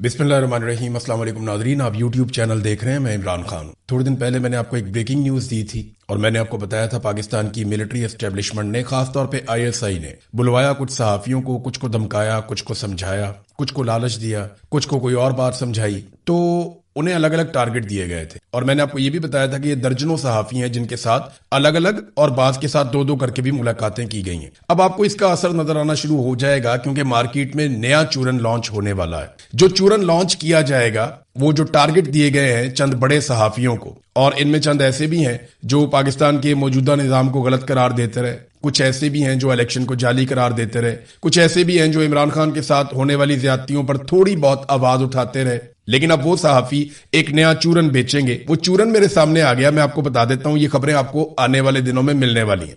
बिस्मिल्लाहिर्रहमानिर्रहीम। अस्सलाम वालेकुम नाज़रीन, आप यूट्यूब चैनल देख रहे हैं। मैं इमरान खान हूँ। थोड़े दिन पहले मैंने आपको एक ब्रेकिंग न्यूज़ दी थी और मैंने आपको बताया था पाकिस्तान की मिलिट्री एस्टेब्लिशमेंट ने, खासतौर पे आईएसआई ने बुलवाया कुछ सहाफ़ियों को, कुछ को धमकाया, कुछ को समझाया, कुछ को लालच दिया, कुछ को कोई और बात समझाई, तो उन्हें अलग अलग टारगेट दिए गए थे। और मैंने आपको ये भी बताया था कि ये दर्जनों सहाफ़ी हैं जिनके साथ अलग अलग और बाज़ के साथ दो दो करके भी मुलाकातें की गई हैं। अब आपको इसका असर नजर आना शुरू हो जाएगा क्योंकि मार्केट में नया चूरन लॉन्च होने वाला है। जो चूरन लॉन्च किया जाएगा, वो जो टारगेट दिए गए हैं चंद बड़े सहाफ़ियों को, और इनमें चंद ऐसे भी हैं जो पाकिस्तान के मौजूदा निज़ाम को गलत करार देते रहे, कुछ ऐसे भी हैं जो इलेक्शन को जाली करार देते रहे, कुछ ऐसे भी हैं जो इमरान खान के साथ होने वाली ज्यादतियों पर थोड़ी बहुत आवाज उठाते रहे। लेकिन अब वो सहाफ़ी एक नया चूरन बेचेंगे। वो चूरन मेरे सामने आ गया, मैं आपको बता देता हूं। ये खबरें आपको आने वाले दिनों में मिलने वाली हैं।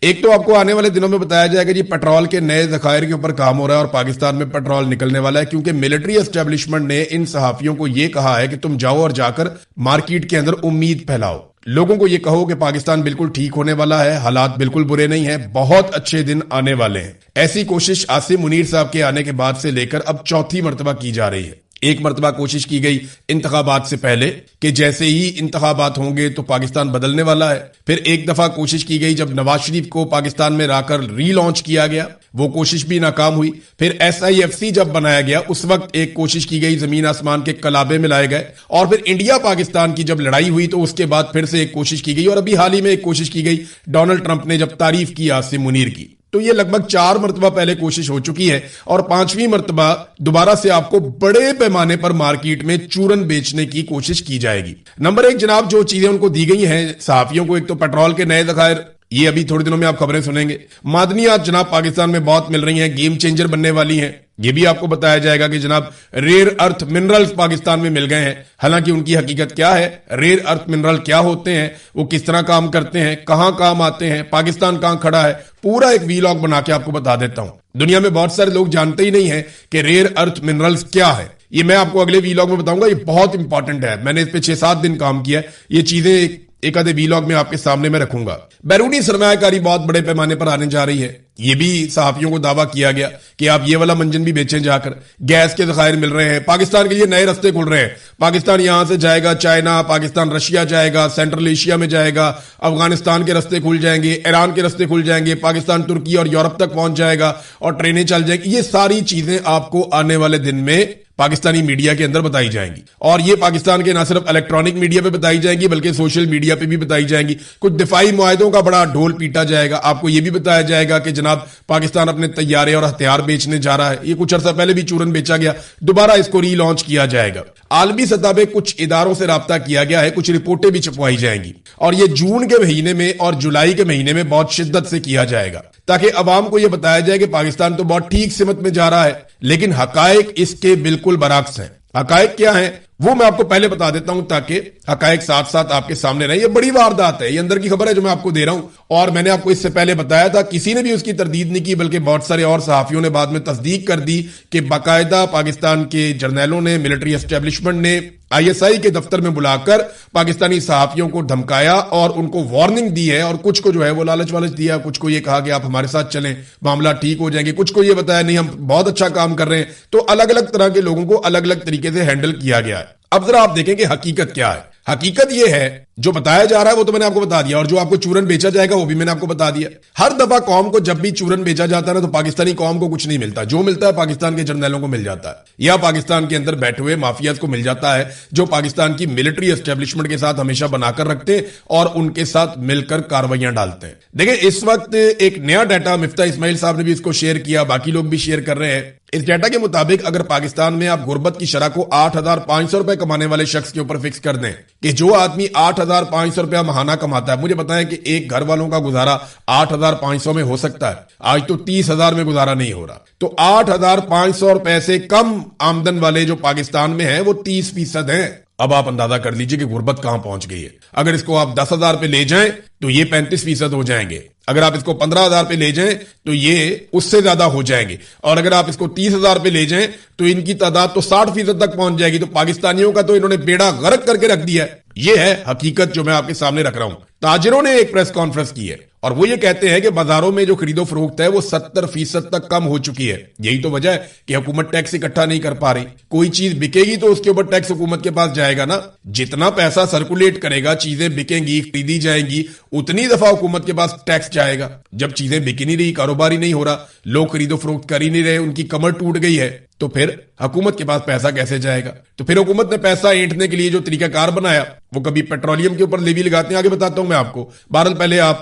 एक तो आपको आने वाले दिनों में बताया जाएगा जी पेट्रोल के नए ज़खायर के ऊपर काम हो रहा है और पाकिस्तान में पेट्रोल निकलने वाला है, क्योंकि मिलिट्री एस्टेब्लिशमेंट ने इन सहाफ़ियों को यह कहा है कि तुम जाओ और जाकर मार्केट के अंदर उम्मीद फैलाओ, लोगों को ये कहो कि पाकिस्तान बिल्कुल ठीक होने वाला है, हालात बिल्कुल बुरे नहीं हैं, बहुत अच्छे दिन आने वाले हैं। ऐसी कोशिश आसिम मुनीर साहब के आने के बाद से लेकर अब चौथी मर्तबा की जा रही है। एक मर्तबा कोशिश की गई इंतखाबात से पहले कि जैसे ही इंतखाबात होंगे तो पाकिस्तान बदलने वाला है। फिर एक दफा कोशिश की गई जब नवाज शरीफ को पाकिस्तान में लाकर रीलॉन्च किया गया, वो कोशिश भी नाकाम हुई। फिर SIFC जब बनाया गया उस वक्त एक कोशिश की गई, जमीन आसमान के कलाबे मिलाए गए। और फिर इंडिया पाकिस्तान की जब लड़ाई हुई तो उसके बाद फिर से एक कोशिश की गई, और अभी हाल ही में एक कोशिश की गई डोनाल्ड ट्रंप ने जब तारीफ की आसिम मुनीर की। तो ये लगभग 4 मरतबा पहले कोशिश हो चुकी है और 5वीं मरतबा दोबारा से आपको बड़े पैमाने पर मार्केट में चूरन बेचने की कोशिश की जाएगी। नंबर 1 जनाब, जो चीजें उनको दी गई हैं सहाफियों को, एक तो पेट्रोल के नए ज़खायर, ये अभी थोड़े दिनों में आप खबरें सुनेंगे। मादनियात जनाब पाकिस्तान में बहुत मिल रही हैं, गेम चेंजर बनने वाली हैं। ये भी आपको बताया जाएगा कि जनाब रेयर अर्थ मिनरल्स पाकिस्तान में मिल गए हैं। हालांकि उनकी हकीकत क्या है, रेयर अर्थ मिनरल क्या होते हैं, वो किस तरह काम करते हैं, कहां काम आते हैं, पाकिस्तान कहां खड़ा है, पूरा एक वीलॉग बना के आपको बता देता हूं। दुनिया में बहुत सारे लोग जानते ही नहीं है कि रेयर अर्थ मिनरल्स क्या है। ये मैं आपको अगले वीलॉग में बताऊंगा। ये बहुत इंपॉर्टेंट है, मैंने इस पे 6-7 दिन काम किया है। ये चीजें एक आधे वीलॉग में आपके सामने में रखूंगा। बैरूनी सरमायाकारी बहुत बड़े पैमाने पर आने जा रही है। ये भी सहाफियों को दावा किया गया कि आप ये वाला मंजन भी बेचें जाकर। गैस के ज़खायर मिल रहे हैं, पाकिस्तान के लिए नए रास्ते खुल रहे हैं। पाकिस्तान यहां से जाएगा चाइना, पाकिस्तान रशिया जाएगा, सेंट्रल एशिया में जाएगा, अफगानिस्तान के रास्ते खुल जाएंगे, ईरान के रास्ते खुल जाएंगे, पाकिस्तान तुर्की और यूरोप तक पहुंच जाएगा और ट्रेनें चल जाएगी। ये सारी चीजें आपको आने वाले दिन में पाकिस्तानी मीडिया के अंदर बताई जाएंगी, और ये पाकिस्तान के ना सिर्फ इलेक्ट्रॉनिक मीडिया पे बताई जाएंगी बल्कि सोशल मीडिया पे भी बताई जाएंगी। कुछ दिफाई मुआहदों का बड़ा ढोल पीटा जाएगा। आपको ये भी बताया जाएगा कि जनाब पाकिस्तान अपने तैयारे और हथियार बेचने जा रहा है। ये कुछ अर्सा पहले भी चूरन बेचा गया, दोबारा इसको रीलॉन्च किया जाएगा। आलमी सतह पे कुछ इदारों से राब्ता किया गया है, कुछ रिपोर्टें भी छपवाई जाएंगी, और ये जून के महीने में और जुलाई के महीने में बहुत शिद्दत से किया जाएगा, ताकि अवाम को यह बताया जाए कि पाकिस्तान तो बहुत ठीक सिमत में जा रहा है, लेकिन हकायक इसके बिल्कुल बरअक्स हैं। हकायक क्या है वो मैं आपको पहले बता देता हूं ताकि हकायक साथ साथ आपके सामने रहे। ये बड़ी वारदात है, ये अंदर की खबर है जो मैं आपको दे रहा हूं, और मैंने आपको इससे पहले बताया था, किसी ने भी उसकी तरदीद नहीं की, बल्कि बहुत सारे और सहाफियों ने बाद में तस्दीक कर दी कि बाकायदा पाकिस्तान के जर्नैलों ने, मिलिट्री एस्टेब्लिशमेंट ने ISI के दफ्तर में बुलाकर पाकिस्तानी सहाफियों को धमकाया और उनको वार्निंग दी है, और कुछ को जो है वो लालच वालच दिया, कुछ को ये कहा कि आप हमारे साथ चलें, मामला ठीक हो जाएंगे, कुछ को ये बताया नहीं हम बहुत अच्छा काम कर रहे हैं। तो अलग अलग तरह के लोगों को अलग अलग तरीके से हैंडल किया गया है। अब जरा आप देखें कि हकीकत क्या है। हकीकत यह है, जो बताया जा रहा है वो तो मैंने आपको बता दिया, और जो आपको चूरन बेचा जाएगा वो भी मैंने आपको बता दिया। हर दफा कौम को जब भी चूरन बेचा जाता है ना, तो पाकिस्तानी कौम को कुछ नहीं मिलता। जो मिलता है पाकिस्तान के जर्नैलों को मिल जाता है, या पाकिस्तान के अंदर बैठे हुए माफियाज को मिल जाता है, जो पाकिस्तान की मिलिट्री एस्टेब्लिशमेंट के साथ हमेशा बनाकर रखते हैं और उनके साथ मिलकर कार्रवाइयां डालते हैं। देखिए इस वक्त एक नया डाटा मिफ्ता इस्माइल साहब ने भी इसको शेयर किया, बाकी लोग भी शेयर कर रहे हैं। इस डाटा के मुताबिक अगर पाकिस्तान में आप गुर्बत की शरह को 8,500 रुपए कमाने वाले शख्स के ऊपर फिक्स कर दें कि जो आदमी 8,500 रुपया महाना कमाता है, मुझे बताएं कि एक घर वालों का गुजारा 8,500 में हो सकता है? आज तो 30,000 में गुजारा नहीं हो रहा। तो 8,500 रुपए से कम आमदन वाले जो पाकिस्तान में हैं वो 30% हैं। अब आप अंदाजा कर लीजिए कि गुर्बत कहां पहुंच गई है। अगर इसको आप 10,000 पे ले जाएं तो ये 35% हो जाएंगे। अगर आप इसको 15,000 पे ले जाएं तो ये उससे ज्यादा हो जाएंगे, और अगर आप इसको 30,000 पे ले जाएं तो इनकी तादाद तो 60% तक पहुंच जाएगी। तो पाकिस्तानियों का तो इन्होंने बेड़ा गर्क करके रख दिया है। ये है हकीकत जो मैं आपके सामने रख रहा हूं। ताजिरों ने एक प्रेस कॉन्फ्रेंस की है اور وہ یہ کہتے ہیں کہ بازاروں میں جو خرید و فروخت ہے وہ 70% تک کم ہو چکی ہے. یہی تو وجہ ہے کہ حکومت ٹیکس اکٹھا نہیں کر پا رہی. کوئی چیز بکے گی تو اس کے اوپر ٹیکس حکومت کے پاس جائے گا نا. جتنا پیسہ سرکولیٹ کرے گا, چیزیں بکیں گی, خریدی جائیں گی, اتنی دفعہ حکومت کے پاس ٹیکس جائے گا. جب چیزیں بک نہیں رہی, کاروبار ہی نہیں ہو رہا, لوگ خرید و فروخت کر ہی نہیں رہے, ان کی کمر ٹوٹ گئی ہے, تو پھر حکومت کے پاس پیسہ کیسے جائے گا؟ تو پھر حکومت نے پیسہ اینٹنے کے لیے جو طریقہ کار بنایا وہ کبھی پیٹرولیم کے اوپر لیوی لگاتے ہیں, آگے بتاتا ہوں میں آپ کو. بہرحال پہلے آپ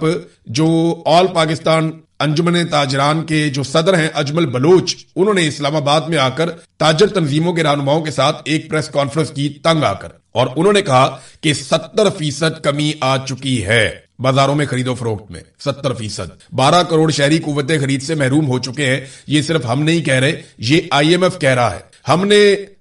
جو آل پاکستان انجمن تاجران کے جو صدر ہیں اجمل بلوچ, انہوں نے اسلام آباد میں آ کر تاجر تنظیموں کے رہنماؤں کے ساتھ ایک پریس کانفرنس کی تنگ آ کر, اور انہوں نے کہا کہ 70% کمی آ چکی ہے بازاروں میں خرید و فروخت میں. 70%. 12 کروڑ شہری قوت خرید سے محروم ہو چکے ہیں. یہ صرف ہم نہیں کہہ رہے, یہ IMF کہہ رہا ہے. ہم نے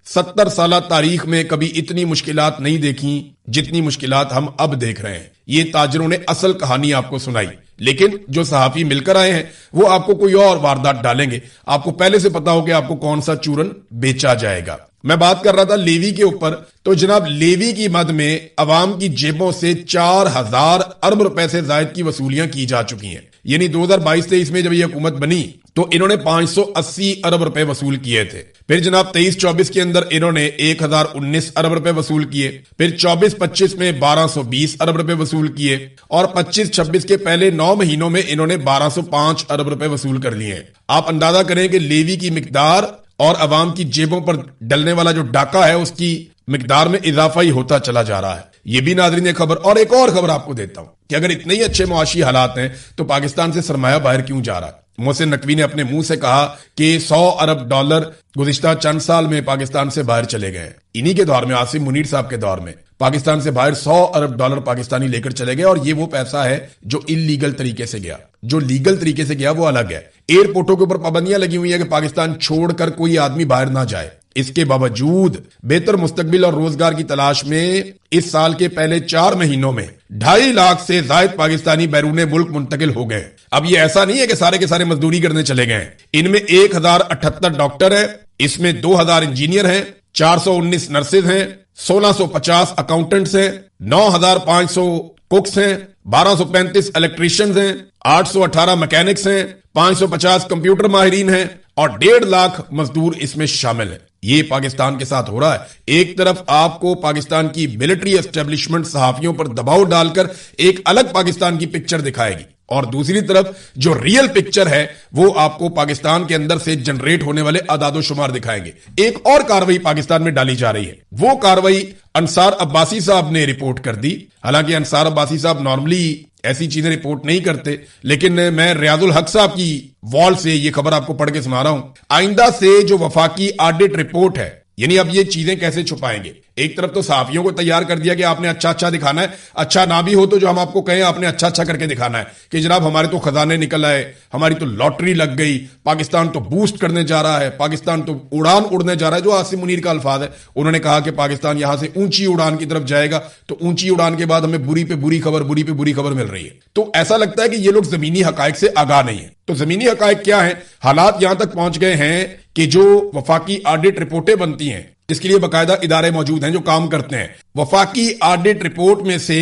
70 سالہ تاریخ میں کبھی اتنی مشکلات نہیں دیکھی جتنی مشکلات ہم اب دیکھ رہے ہیں. یہ تاجروں نے اصل کہانی آپ کو سنائی, لیکن جو صحافی مل کر آئے ہیں وہ آپ کو کوئی اور واردات ڈالیں گے. آپ کو پہلے سے پتا ہو کہ آپ کو کون سا چورن بیچا جائے گا. میں بات کر رہا تھا لیوی کے اوپر, تو جناب لیوی کی مد میں عوام کی جیبوں سے 4000 ارب روپے سے زائد کی وصولیاں کی جا چکی ہیں. یعنی 2022-23 میں جب یہ حکومت بنی تو انہوں نے 580 ارب روپے وصول کیے تھے. پھر جناب 23-24 کے اندر انہوں نے 1019 ارب روپے وصول کیے. پھر 24-25 میں 1220 ارب روپے وصول کیے, اور 25-26 کے پہلے 9 مہینوں میں انہوں نے 1205 ارب روپے وصول کر لیے ہیں. آپ اندازہ کریں کہ لیوی کی مقدار اور عوام کی جیبوں پر ڈلنے والا جو ڈاکہ ہے اس کی مقدار میں اضافہ ہی ہوتا چلا جا رہا ہے. یہ بھی ناظرین ایک خبر. اور ایک اور خبر آپ کو دیتا ہوں کہ اگر اتنے ہی اچھے معاشی حالات ہیں تو پاکستان سے سرمایہ باہر کیوں جا رہا ہے. محسن نقوی نے اپنے منہ سے کہا کہ $100 ارب گزشتہ چند سال میں پاکستان سے باہر چلے گئے. انہی کے دور میں, عاصم منیر صاحب کے دور میں, پاکستان سے باہر $100 ارب پاکستانی لے کر چلے گئے. اور یہ وہ پیسہ ہے جو انلیگل طریقے سے گیا. جو لیگل طریقے سے گیا وہ الگ ہے. ایئرپورٹوں کے اوپر پابندیاں لگی ہوئی ہیں کہ پاکستان چھوڑ کر کوئی آدمی باہر نہ جائے. اس کے باوجود بہتر مستقبل اور روزگار کی تلاش میں اس سال کے پہلے 4 مہینوں میں 2.5 لاکھ سے زائد پاکستانی بیرون ملک منتقل ہو گئے. اب یہ ایسا نہیں ہے کہ سارے کے سارے مزدوری کرنے چلے گئے. ان میں 1078 ڈاکٹر ہیں, اس میں 2000 انجینئر ہیں, 419 نرسز ہیں, 1650 اکاؤنٹنٹس ہیں, 9500 کوکس ہیں, 1235 الیکٹریشنز ہیں, 818 میکینکس ہیں, 550 کمپیوٹر ماہرین ہیں, اور 1.5 لاکھ مزدور اس میں شامل ہیں. یہ پاکستان کے ساتھ ہو رہا ہے. ایک طرف آپ کو پاکستان کی ملٹری اسٹیبلشمنٹ صحافیوں پر دباؤ ڈال کر ایک الگ پاکستان کی پکچر دکھائے گی, اور دوسری طرف جو ریئل پکچر ہے وہ آپ کو پاکستان کے اندر سے جنریٹ ہونے والے اعداد و شمار دکھائیں گے. ایک اور کاروائی پاکستان میں ڈالی جا رہی ہے. وہ کاروائی انصار عباسی صاحب نے رپورٹ کر دی. حالانکہ انصار عباسی صاحب نارملی ایسی چیزیں رپورٹ نہیں کرتے, لیکن میں ریاض الحق صاحب کی وال سے یہ خبر آپ کو پڑھ کے سنا رہا ہوں. آئندہ سے جو وفاقی آڈٹ رپورٹ ہے, یعنی اب یہ چیزیں کیسے چھپائیں گے. ایک طرف تو صحافیوں کو تیار کر دیا کہ آپ نے اچھا اچھا دکھانا ہے, اچھا نہ بھی ہو تو جو ہم آپ کو کہیں آپ نے اچھا اچھا کر کے دکھانا ہے کہ جناب ہمارے تو خزانے نکل آئے, ہماری تو لاٹری لگ گئی, پاکستان تو بوسٹ کرنے جا رہا ہے, پاکستان تو اڑان اڑنے جا رہا ہے, جو عاصم منیر کا الفاظ ہے. انہوں نے کہا کہ پاکستان یہاں سے اونچی اڑان کی طرف جائے گا, تو اونچی اڑان کے بعد ہمیں بری پہ بری خبر مل رہی ہے. تو ایسا لگتا ہے کہ یہ لوگ زمینی حقائق سے آگاہ نہیں ہیں. تو زمینی حقائق کیا ہیں؟ حالات یہاں تک پہنچ گئے ہیں کہ جو وفاقی آڈٹ رپورٹیں بنتی ہیں, جس کے لیے باقاعدہ ادارے موجود ہیں جو کام کرتے ہیں, وفاقی آڈٹ رپورٹ میں سے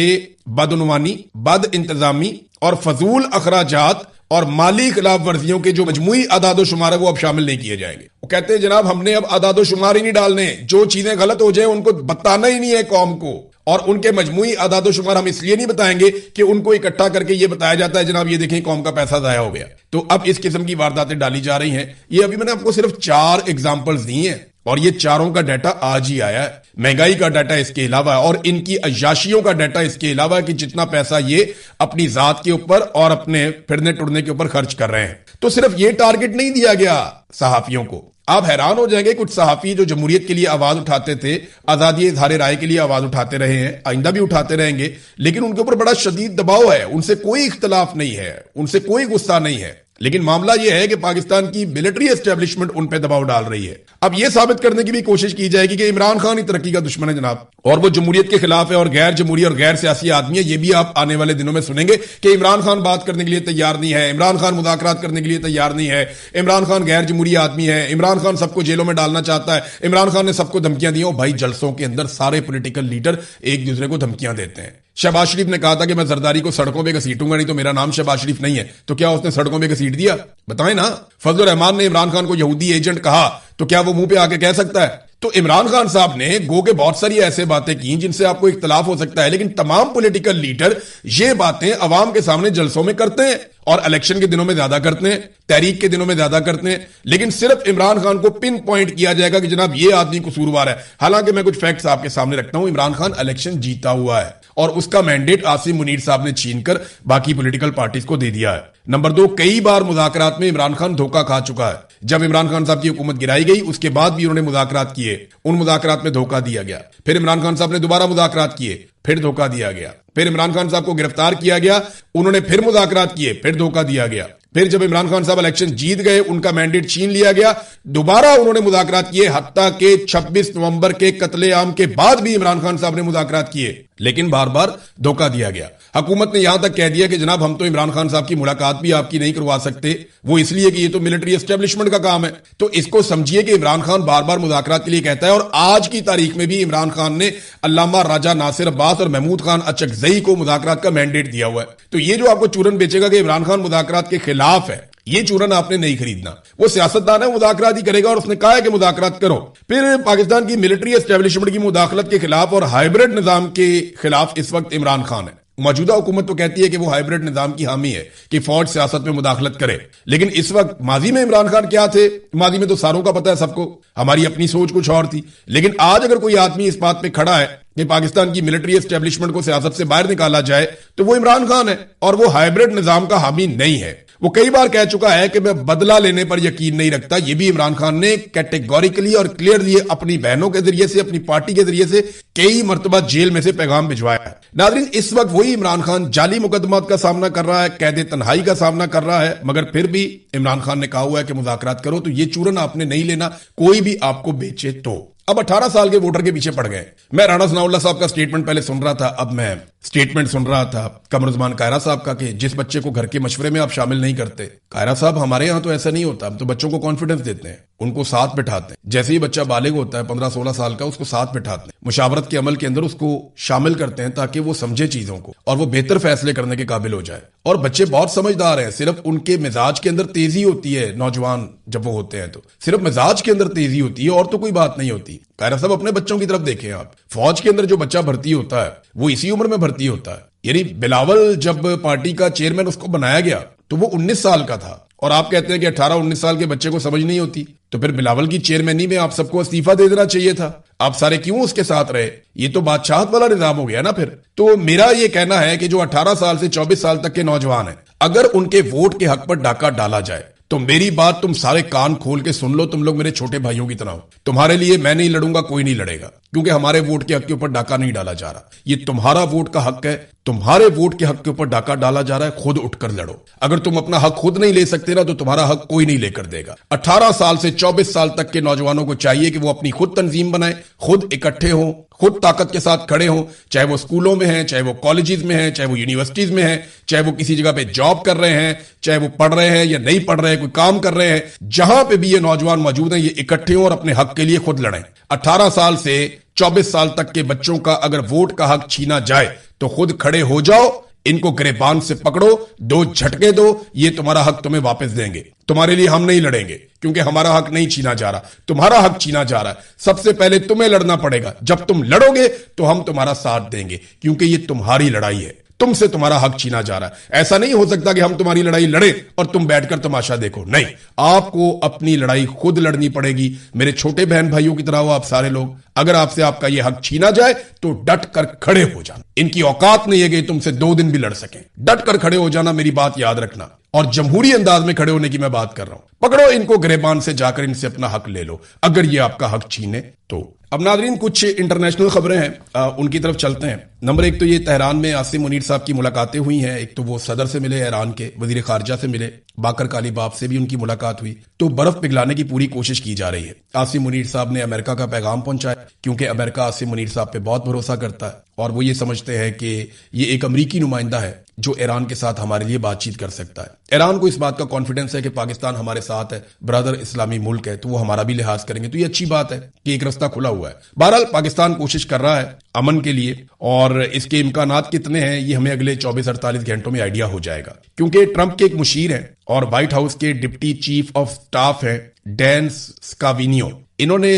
بدعنوانی, بد انتظامی اور فضول اخراجات اور مالی خلاف ورزیوں کے جو مجموعی اعداد و شمار ہے وہ اب شامل نہیں کیے جائیں گے. وہ کہتے ہیں جناب ہم نے اب اعداد و شمار ہی نہیں ڈالنے, جو چیزیں غلط ہو جائیں ان کو بتانا ہی نہیں ہے قوم کو, اور ان کے مجموعی اعداد و شمار ہم اس لیے نہیں بتائیں گے کہ ان کو اکٹھا کر کے یہ بتایا جاتا ہے جناب یہ دیکھیں قوم کا پیسہ ضائع ہو گیا. تو اب اس قسم کی وارداتیں ڈالی جا رہی ہیں. یہ ابھی میں نے آپ کو صرف 4 ایگزامپلز دی ہیں, اور یہ چاروں کا ڈیٹا آج ہی آیا ہے. مہنگائی کا ڈیٹا اس کے علاوہ, اور ان کی عیاشیوں کا ڈیٹا اس کے علاوہ کہ جتنا پیسہ یہ اپنی ذات کے اوپر اور اپنے پھرنے ٹرنے کے اوپر خرچ کر رہے ہیں. تو صرف یہ ٹارگٹ نہیں دیا گیا صحافیوں کو. آپ حیران ہو جائیں گے, کچھ صحافی جو جمہوریت کے لیے آواز اٹھاتے تھے, آزادی اظہار رائے کے لیے آواز اٹھاتے رہے ہیں, آئندہ بھی اٹھاتے رہیں گے, لیکن ان کے اوپر بڑا شدید دباؤ ہے. ان سے کوئی اختلاف نہیں ہے, ان سے کوئی غصہ نہیں ہے, لیکن معاملہ یہ ہے کہ پاکستان کی ملٹری اسٹیبلشمنٹ ان پہ دباؤ ڈال رہی ہے. اب یہ ثابت کرنے کی بھی کوشش کی جائے گی کہ عمران خان ہی ترقی کا دشمن ہے جناب, اور وہ جمہوریت کے خلاف ہے اور غیر جمہوری اور غیر سیاسی آدمی ہے. یہ بھی آپ آنے والے دنوں میں سنیں گے کہ عمران خان بات کرنے کے لیے تیار نہیں ہے, عمران خان مذاکرات کرنے کے لیے تیار نہیں ہے, عمران خان غیر جمہوری آدمی ہے, عمران خان سب کو جیلوں میں ڈالنا چاہتا ہے, عمران خان نے سب کو دھمکیاں دی. بھائی جلسوں کے اندر سارے پولیٹیکل لیڈر ایک دوسرے کو دھمکیاں دیتے ہیں. शहबाज शरीफ ने कहा था कि मैं जरदारी को सड़कों पे घसीटूंगा, नहीं तो मेरा नाम शहबाज शरीफ नहीं है। तो क्या उसने सड़कों पे घसीट दिया? बताएं ना। फजलुर रहमान ने इमरान खान को यहूदी एजेंट कहा, तो क्या वो मुंह पे आके कह सकता है? तो इमरान खान साहब ने गो के बहुत सारी ऐसे बातें की जिनसे आपको इख्तलाफ हो सकता है, लेकिन तमाम पॉलिटिकल लीडर ये बातें अवाम के सामने जलसों में करते हैं और इलेक्शन के दिनों में ज्यादा करते हैं, तहरीक के दिनों में ज्यादा करते हैं। लेकिन सिर्फ इमरान खान को पिन पॉइंट किया जाएगा कि जनाब ये आदमी कसूरवार है। हालांकि मैं कुछ फैक्ट्स आपके सामने रखता हूं। इमरान खान इलेक्शन जीता हुआ है और उसका मैंडेट आसिम मुनीर साहब ने छीनकर बाकी पॉलिटिकल पार्टीज को दे दिया है। नंबर 2, कई बार मुज़ाकरात में इमरान खान धोखा खा चुका है। जब इमरान खान साहब की हुकूमत गिराई गई उसके बाद भी उन्होंने मुज़ाकरात किए, उन मुज़ाकरात में धोखा दिया गया। फिर इमरान खान साहब ने दोबारा मुज़ाकरात किए, फिर धोखा दिया गया। फिर इमरान खान साहब को गिरफ्तार किया गया, उन्होंने फिर मुज़ाकरात किए, फिर धोखा दिया गया। फिर जब इमरान खान साहब इलेक्शन जीत गए, उनका मैंडेट छीन लिया गया, दोबारा उन्होंने मुज़ाकरात किए। हत्ता के 26 नवंबर के कत्लेआम के बाद भी इमरान खान साहब ने मुज़ाकरात किए, लेकिन बार बार धोखा दिया गया। हुकूमत ने यहां तक कह दिया कि जनाब हम तो इमरान खान साहब की मुलाकात भी आपकी नहीं करवा सकते, वो इसलिए कि ये तो मिलिट्री एस्टेब्लिशमेंट का काम है। तो इसको समझिए कि इमरान खान बार बार मुज़ाकरात के लिए कहता है और आज की तारीख में भी इमरान खान ने अल्लामा राजा नासिर अब्बास और महमूद खान अचकजई को मुज़ाकरात का मैंडेट दिया हुआ है। तो ये जो आपको चूरन बेचेगा कि इमरान खान मुज़ाकरात के खिलाफ है, ये चूरन आपने नहीं खरीदना। वो सियासतदान है, मुज़ाकरात ही करेगा और उसने कहा है कि मुज़ाकरात करो। फिर पाकिस्तान की मिलिट्री एस्टेब्लिशमेंट की मुदाखलत के खिलाफ और हाइब्रिड निजाम के खिलाफ इस वक्त इमरान खान है। मौजूदा हुकूमत तो कहती है कि वो हाइब्रिड निजाम की हामी है कि फौज सियासत में मुदाखलत करे, लेकिन इस वक्त माजी में इमरान खान क्या थे? माजी में तो सारों का पता है सबको, हमारी अपनी सोच कुछ और थी। लेकिन आज अगर कोई आदमी इस बात पे खड़ा है कि पाकिस्तान की मिलिट्री एस्टेब्लिशमेंट को सियासत से बाहर निकाला जाए, तो वो इमरान खान है और वो हाइब्रिड निजाम का हामी नहीं है। वो कई बार कह चुका है कि मैं बदला लेने पर यकीन नहीं रखता। ये भी इमरान खान ने कैटेगोरिकली और क्लियरली अपनी बहनों के जरिए से, अपनी पार्टी के जरिए से कई मरतबा जेल में से पैगाम भिजवाया है। नाज़रीन, इस वक्त वही इमरान खान जाली मुकदमात का सामना कर रहा है, कैद तन्हाई का सामना कर रहा है, मगर फिर भी इमरान खान ने कहा हुआ है कि मुज़ाकरात करो। तो ये चूरन आपने नहीं लेना, कोई भी आपको बेचे तो। अब 18 साल के वोटर के पीछे पड़ गए। मैं राणा सनाउल्लाह साहब का स्टेटमेंट पहले सुन रहा था, अब मैं स्टेटमेंट सुन रहा था कमरुज़्मान कायरा साहब का कि जिस बच्चे को घर के मशवरे में आप शामिल नहीं करते। कायरा साहब, हमारे यहाँ तो ऐसा नहीं होता, हम तो बच्चों को कॉन्फिडेंस देते हैं, उनको साथ बिठाते हैं। जैसे ही बच्चा बालिग होता है 15-16 साल का, उसको साथ बिठाते हैं, मुशावरत के अमल के अंदर उसको शामिल करते हैं ताकि वो समझे चीजों को और वो बेहतर फैसले करने के काबिल हो जाए। और बच्चे बहुत समझदार हैं, सिर्फ उनके मिजाज के अंदर तेजी होती है। नौजवान जब वो होते हैं तो सिर्फ मिजाज के अंदर तेजी होती है और तो कोई बात नहीं होती। कायरा साहब, अपने बच्चों की तरफ देखें आप। फौज के अंदर जो बच्चा भर्ती होता है वो इसी उम्र में भर्ती होता है। यानी बिलावल जब पार्टी का चेयरमैन उसको बनाया गया तो वो 19 साल का था और आप कहते हैं कि 18-19 साल के बच्चे को समझ नहीं होती। तो फिर बिलावल की चेयरमैनी में आप सबको इस्तीफा दे देना चाहिए था। आप सारे क्यों उसके साथ रहे? ये तो बादशाहत वाला निजाम हो गया ना फिर। तो मेरा ये कहना है कि जो 18 साल से 24 साल तक के नौजवान हैं, अगर उनके वोट के हक पर डाका डाला जाए तो मेरी बात तुम सारे कान खोल के सुन लो। तुम लोग मेरे छोटे भाइयों की तरह हो। तुम्हारे लिए मैं नहीं लड़ूंगा, कोई नहीं लड़ेगा, क्योंकि हमारे वोट के हक के ऊपर डाका नहीं डाला जा रहा। ये तुम्हारा वोट का हक है, तुम्हारे वोट के हक के ऊपर डाका डाला जा रहा है। खुद उठकर लड़ो। अगर तुम अपना हक खुद नहीं ले सकते ना, तो तुम्हारा हक कोई नहीं लेकर देगा। 18 साल से 24 साल तक के नौजवानों को चाहिए कि वो अपनी खुद तंजीम बनाए, खुद इकट्ठे हों, खुद ताकत के साथ खड़े हों, चाहे वो स्कूलों में हैं, चाहे वो कॉलेजेस में हैं, चाहे वो यूनिवर्सिटीज में हैं, चाहे वो किसी जगह पे जॉब कर रहे हैं, चाहे वो पढ़ रहे हैं या नहीं पढ़ रहे हैं, कोई काम कर रहे हैं, जहां पे भी ये नौजवान मौजूद हैं, ये इकट्ठे हों और अपने हक के लिए खुद लड़ें। 18 साल से 24 साल तक के बच्चों का अगर वोट का हक छीना जाए तो खुद खड़े हो जाओ, इनको गिरबान से पकड़ो, 2 झटके दो, ये तुम्हारा हक तुम्हें वापस देंगे। तुम्हारे लिए हम नहीं लड़ेंगे क्योंकि हमारा हक नहीं छीना जा रहा, तुम्हारा हक छीना जा रहा है। सबसे पहले तुम्हें लड़ना पड़ेगा। जब तुम लड़ोगे तो हम तुम्हारा साथ देंगे, क्योंकि ये तुम्हारी लड़ाई है, तुमसे तुम्हारा हक छीना जा रहा है। ऐसा नहीं हो सकता कि हम तुम्हारी लड़ाई लड़े और तुम बैठकर तमाशा देखो। नहीं, आपको अपनी लड़ाई खुद लड़नी पड़ेगी। मेरे छोटे बहन भाइयों की तरह हो आप सारे लोग। अगर आपसे आपका यह हक छीना जाए तो डट कर खड़े हो जाना। इनकी औकात नहीं है कि तुमसे 2 दिन भी लड़ सकें। डट कर खड़े हो जाना, मेरी बात याद रखना। और जमहूरी अंदाज में खड़े होने की मैं बात कर रहा हूं। पकड़ो इनको गिरबान से, जाकर इनसे अपना हक ले लो अगर ये आपका हक छीने तो। अब नाज़रीन, कुछ इंटरनेशनल खबरें हैं, उनकी तरफ चलते हैं। नंबर 1 तो ये तेहरान में आसिम मुनीर साहब की मुलाकातें हुई हैं। एक तो वो सदर से मिले, ईरान के वजीर खारजा से मिले, बाकर कालीबाब से भी उनकी मुलाकात हुई। तो बर्फ पिघलाने की पूरी कोशिश की जा रही है। आसिम मुनीर साहब ने अमेरिका का पैगाम पहुंचाया, क्योंकि अमेरिका आसिम मुनीर साहब पे बहुत भरोसा करता है और वो ये समझते हैं कि ये एक अमरीकी नुमाइंदा है جو ایران کے ساتھ ہمارے لیے بات چیت کر سکتا ہے. ایران کو اس بات کا کانفیڈنس ہے کہ پاکستان ہمارے ساتھ ہے، برادر اسلامی ملک ہے، تو وہ ہمارا بھی لحاظ کریں گے. تو یہ اچھی بات ہے کہ ایک رستہ کھلا ہوا ہے. بہرحال پاکستان کوشش کر رہا ہے امن کے لیے، اور اس کے امکانات کتنے ہیں یہ ہمیں اگلے 24-48 گھنٹوں میں آئیڈیا ہو جائے گا. کیونکہ ٹرمپ کے ایک مشیر ہیں اور وائٹ ہاؤس کے ڈپٹی چیف آف سٹاف ہیں ڈین سکاوینیو، انہوں نے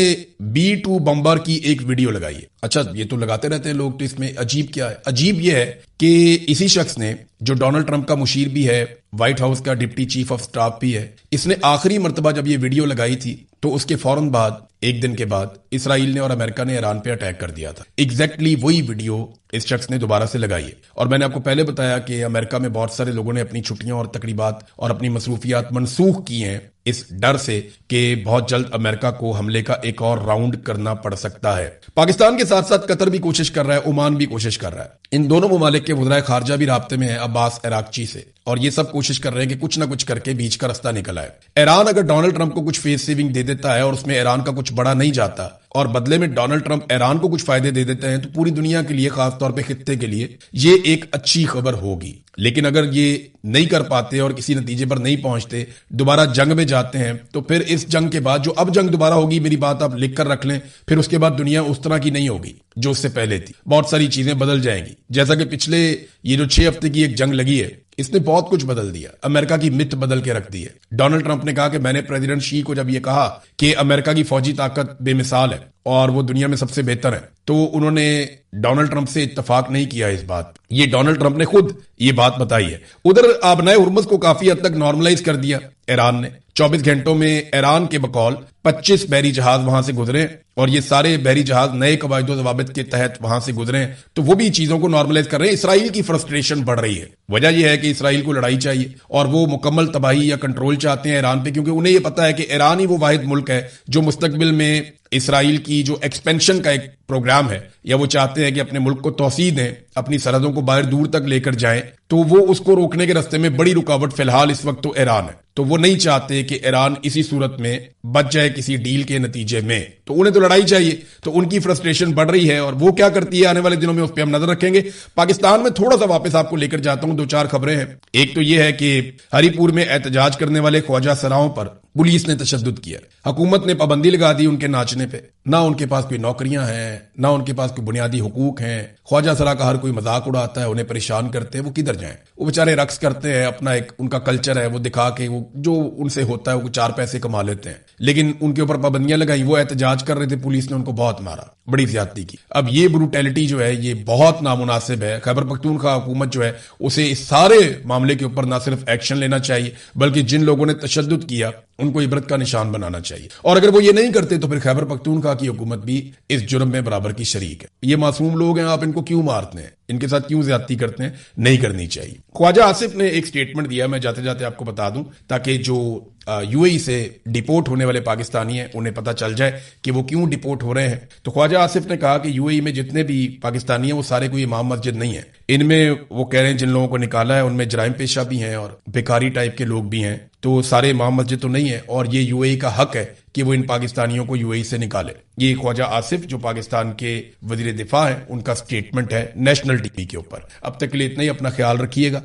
B-2 بمبر کی ایک ویڈیو لگائی ہے. اچھا، یہ تو لگاتے رہتے ہیں لوگ، تو اس میں عجیب کیا ہے؟ عجیب یہ ہے کہ اسی شخص نے، جو ڈونلڈ ٹرمپ کا مشیر بھی ہے، وائٹ ہاؤس کا ڈپٹی چیف آف سٹاف بھی ہے، اس نے آخری مرتبہ جب یہ ویڈیو لگائی تھی تو اس کے فوراً بعد، ایک دن کے بعد، اسرائیل نے اور امریکہ نے ایران پہ اٹیک کر دیا تھا. ایگزیکٹلی وہی ویڈیو اس شخص نے دوبارہ سے لگائی ہے. اور میں نے آپ کو پہلے بتایا کہ امریکہ میں بہت سارے لوگوں نے اپنی چھٹیاں اور تقریبات اور اپنی مصروفیات منسوخ کی ہیں اس ڈر سے کہ بہت جلد امریکہ کو حملے کا ایک اور راؤنڈ کرنا پڑ سکتا ہے. پاکستان کے ساتھ ساتھ قطر بھی کوشش کر رہا ہے، عمان بھی کوشش کر رہا ہے. ان دونوں ممالک کے وزرائے خارجہ بھی رابطے میں ہیں عباس عراقچی سے، اور یہ سب کوشش کر رہے ہیں کہ کچھ نہ کچھ کر کے بیچ کا رستہ نکل آئے. ایران اگر ڈونلڈ ٹرمپ کو کچھ فیس سیونگ دے دیتا ہے اور اس میں ایران کا کچھ بڑا نہیں جاتا، اور بدلے میں ڈونلڈ ٹرمپ ایران کو کچھ فائدے دے دیتے ہیں، تو پوری دنیا کے لیے، خاص طور پہ خطے کے لیے، یہ ایک اچھی خبر ہوگی. لیکن اگر یہ نہیں کر پاتے اور کسی نتیجے پر نہیں پہنچتے، دوبارہ جنگ میں جاتے ہیں، تو پھر اس جنگ کے بعد جو اب جنگ دوبارہ ہوگی، میری بات آپ لکھ کر رکھ لیں، پھر اس کے بعد دنیا اس طرح کی نہیں ہوگی جو اس سے پہلے تھی. بہت ساری چیزیں بدل جائیں گی. جیسا کہ پچھلے یہ جو 6 ہفتے کی ایک جنگ لگی ہے، اس نے بہت کچھ بدل دیا. امریکہ کی مت بدل کے رکھ دی ہے. ڈونلڈ ٹرمپ نے کہا کہ میں نے پریزیڈنٹ شی کو جب یہ کہا کہ امریکہ کی فوجی طاقت بے مثال ہے اور وہ دنیا میں سب سے بہتر ہے، تو انہوں نے ڈونلڈ ٹرمپ سے اتفاق نہیں کیا اس بات. یہ ڈونلڈ ٹرمپ نے خود یہ بات بتائی ہے. ادھر آبنائے ہرمز کو کافی حد تک نارملائز کر دیا ایران نے. 24 گھنٹوں میں ایران کے بقول 25 بحری جہاز وہاں سے گزرے، اور یہ سارے بحری جہاز نئے قواعد و ضوابط کے تحت وہاں سے گزرے، تو وہ بھی چیزوں کو نارملائز کر رہے ہیں. اسرائیل کی فرسٹریشن بڑھ رہی ہے. وجہ یہ ہے کہ اسرائیل کو لڑائی چاہیے اور وہ مکمل تباہی یا کنٹرول چاہتے ہیں ایران پہ، کیونکہ انہیں یہ پتا ہے کہ ایران ہی وہ واحد ملک ہے جو مستقبل میں اسرائیل کی جو ایکسپینشن کا ایک پروگرام ہے، یا وہ چاہتے ہیں کہ اپنے ملک کو توسیع دیں، اپنی سرحدوں کو باہر دور تک لے کر جائیں، تو وہ اس کو روکنے کے راستے میں بڑی رکاوٹ فی الحال اس وقت تو ایران ہے. تو وہ نہیں چاہتے کہ ایران اسی صورت میں بچ جائے کسی ڈیل کے نتیجے میں، تو انہیں تو لڑائی چاہیے. تو ان کی فرسٹریشن بڑھ رہی ہے، اور وہ کیا کرتی ہے آنے والے دنوں میں اس پہ ہم نظر رکھیں گے. پاکستان میں تھوڑا سا واپس آپ کو لے کر جاتا ہوں. 2-4 خبریں ہیں. ایک تو یہ ہے کہ ہری پور میں احتجاج کرنے والے خواجہ سراؤں پر پولیس نے تشدد کیا. حکومت نے پابندی لگا دی ان کے ناچنے پہ. نہ ان کے پاس کوئی نوکریاں ہیں، نہ ان کے پاس کوئی بنیادی حقوق ہیں. خواجہ سرا کا ہر کوئی مذاق اڑاتا ہے، انہیں پریشان کرتے ہیں. وہ کدھر جائیں؟ وہ بیچارے رقص کرتے ہیں، اپنا ایک ان کا کلچر ہے وہ دکھا کے، وہ جو ان سے ہوتا ہے وہ 4 پیسے کما لیتے ہیں. لیکن ان کے اوپر پابندیاں لگائی، وہ احتجاج کر رہے تھے، پولیس نے ان کو بہت مارا، بڑی زیادتی کی. اب یہ بروٹیلٹی جو ہے یہ بہت نامناسب ہے. خیبر پختونخوا حکومت جو ہے اسے اس سارے معاملے کے اوپر نہ صرف ایکشن لینا چاہیے، بلکہ جن لوگوں نے تشدد کیا ان کو عبرت کا نشان بنانا چاہیے. اور اگر وہ یہ نہیں کرتے تو پھر خیبر پختونخوا کی حکومت بھی اس جرم میں برابر کی شریک ہے. یہ معصوم لوگ ہیں، آپ ان کو کیوں مارتے ہیں؟ ان کے ساتھ کیوں زیادتی کرتے ہیں؟ نہیں کرنی چاہیے. خواجہ آصف نے ایک سٹیٹمنٹ دیا، میں جاتے جاتے آپ کو بتا دوں تاکہ جو یو اے ای سے ڈیپورٹ ہونے والے پاکستانی ہیں انہیں پتہ چل جائے کہ وہ کیوں ڈیپورٹ ہو رہے ہیں. تو خواجہ آصف نے کہا کہ یو اے ای میں جتنے بھی پاکستانی ہیں وہ سارے کوئی امام مسجد نہیں ہیں. ان میں وہ کہہ رہے ہیں جن لوگوں کو نکالا ہے ان میں جرائم پیشہ بھی ہیں اور بھکاری ٹائپ کے لوگ بھی ہیں. تو سارے امام مسجد تو نہیں ہے، اور یہ یو اے ای کا حق ہے کہ وہ ان پاکستانیوں کو یو اے ای سے نکالے. یہ خواجہ آصف جو پاکستان کے وزیر دفاع ہیں ان کا سٹیٹمنٹ ہے نیشنل ٹی وی کے اوپر. اب تک کے لیے اتنا ہی. اپنا خیال رکھیے گا.